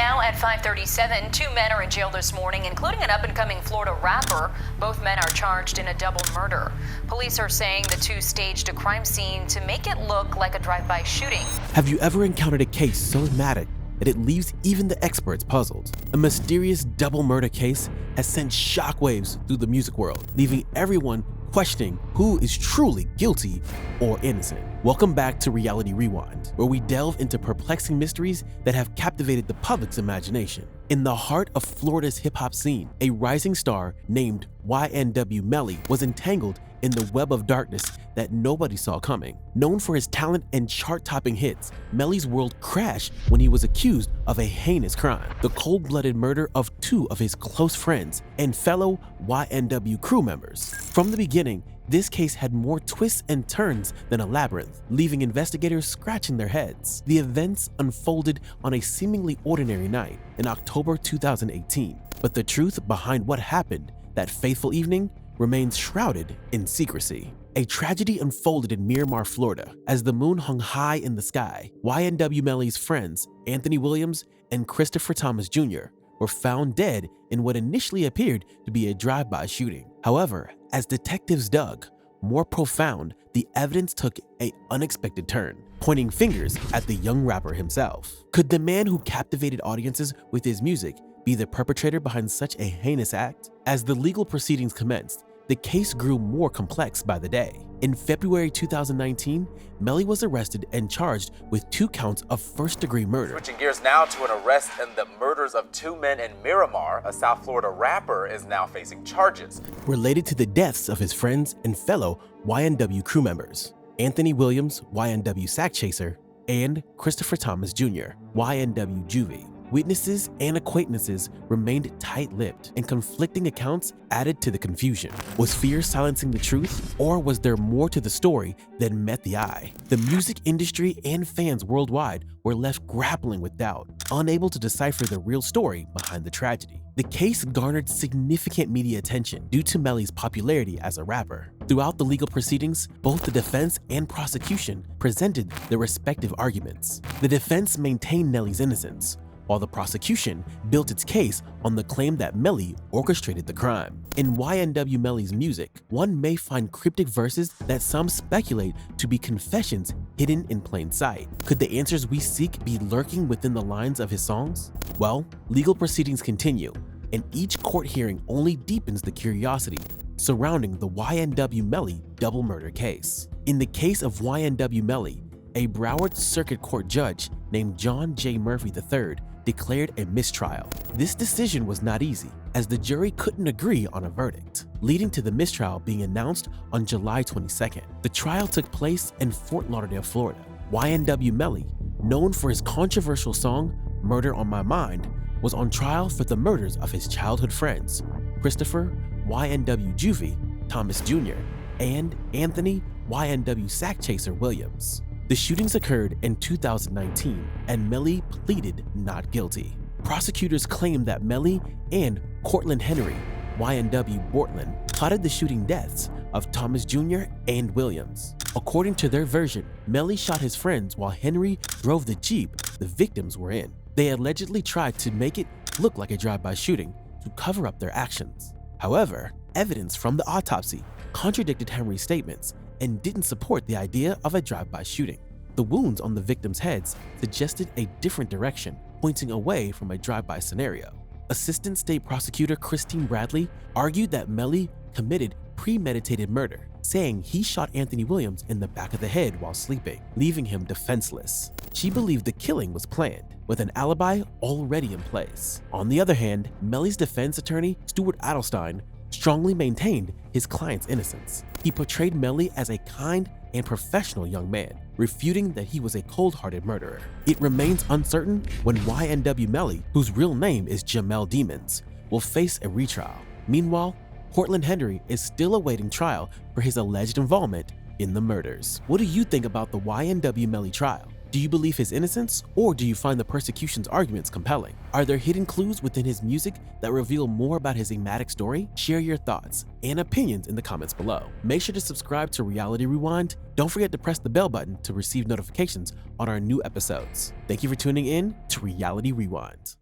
Now at 5:37, two men are in jail this morning, including an up-and-coming Florida rapper. Both men are charged in a double murder. Police are saying the two staged a crime scene to make it look like a drive-by shooting. Have you ever encountered a case so dramatic that it leaves even the experts puzzled? A mysterious double murder case has sent shockwaves through the music world, leaving everyone questioning who is truly guilty or innocent. Welcome back to Reality Rewind, where we delve into perplexing mysteries that have captivated the public's imagination. In the heart of Florida's hip-hop scene, a rising star named YNW Melly was entangled in the web of darkness that nobody saw coming. Known for his talent and chart-topping hits, Melly's world crashed when he was accused of a heinous crime: the cold-blooded murder of two of his close friends and fellow YNW crew members. From the beginning, this case had more twists and turns than a labyrinth, leaving investigators scratching their heads. The events unfolded on a seemingly ordinary night in October 2018, but the truth behind what happened that fateful evening remains shrouded in secrecy. A tragedy unfolded in Miramar, Florida. As the moon hung high in the sky, YNW Melly's friends, Anthony Williams and Christopher Thomas Jr., were found dead in what initially appeared to be a drive-by shooting. However, as detectives dug more profound, the evidence took an unexpected turn, pointing fingers at the young rapper himself. Could the man who captivated audiences with his music be the perpetrator behind such a heinous act? As the legal proceedings commenced, the case grew more complex by the day. In February 2019, Melly was arrested and charged with 2 counts of first-degree murder. Switching gears now to an arrest in the murders of 2 men in Miramar, a South Florida rapper is now facing charges related to the deaths of his friends and fellow YNW crew members, Anthony Williams, YNW Sack Chaser, and Christopher Thomas Jr., YNW Juvie. Witnesses and acquaintances remained tight-lipped, and conflicting accounts added to the confusion. Was fear silencing the truth, or was there more to the story than met the eye? The music industry and fans worldwide were left grappling with doubt, unable to decipher the real story behind the tragedy. The case garnered significant media attention due to Melly's popularity as a rapper. Throughout the legal proceedings, both the defense and prosecution presented their respective arguments. The defense maintained Melly's innocence, while the prosecution built its case on the claim that Melly orchestrated the crime. In YNW Melly's music, one may find cryptic verses that some speculate to be confessions hidden in plain sight. Could the answers we seek be lurking within the lines of his songs? Well, legal proceedings continue, and each court hearing only deepens the curiosity surrounding the YNW Melly double murder case. In the case of YNW Melly, a Broward Circuit Court judge named John J. Murphy III declared a mistrial. This decision was not easy, as the jury couldn't agree on a verdict, leading to the mistrial being announced on July 22nd. The trial took place in Fort Lauderdale, Florida. YNW Melly, known for his controversial song "Murder on My Mind," was on trial for the murders of his childhood friends, Christopher YNW Juvie Thomas Jr. and Anthony YNW Sack Chaser Williams. The shootings occurred in 2019, and Melly pleaded not guilty. Prosecutors claimed that Melly and Cortland Henry, YNW Bortland, plotted the shooting deaths of Thomas Jr. and Williams. According to their version, Melly shot his friends while Henry drove the Jeep the victims were in. They allegedly tried to make it look like a drive-by shooting to cover up their actions. However, evidence from the autopsy contradicted Henry's statements and didn't support the idea of a drive-by shooting. The wounds on the victims' heads suggested a different direction, pointing away from a drive-by scenario. Assistant State Prosecutor Christine Bradley argued that Melly committed premeditated murder, saying he shot Anthony Williams in the back of the head while sleeping, leaving him defenseless. She believed the killing was planned, with an alibi already in place. On the other hand, Melly's defense attorney, Stuart Adelstein, strongly maintained his client's innocence. He portrayed Melly as a kind and professional young man, refuting that he was a cold-hearted murderer. It remains uncertain when YNW Melly, whose real name is Jamel Demons, will face a retrial. Meanwhile, Cortland Henry is still awaiting trial for his alleged involvement in the murders. What do you think about the YNW Melly trial? Do you believe his innocence, or do you find the prosecution's arguments compelling? Are there hidden clues within his music that reveal more about his enigmatic story? Share your thoughts and opinions in the comments below. Make sure to subscribe to Reality Rewind. Don't forget to press the bell button to receive notifications on our new episodes. Thank you for tuning in to Reality Rewind.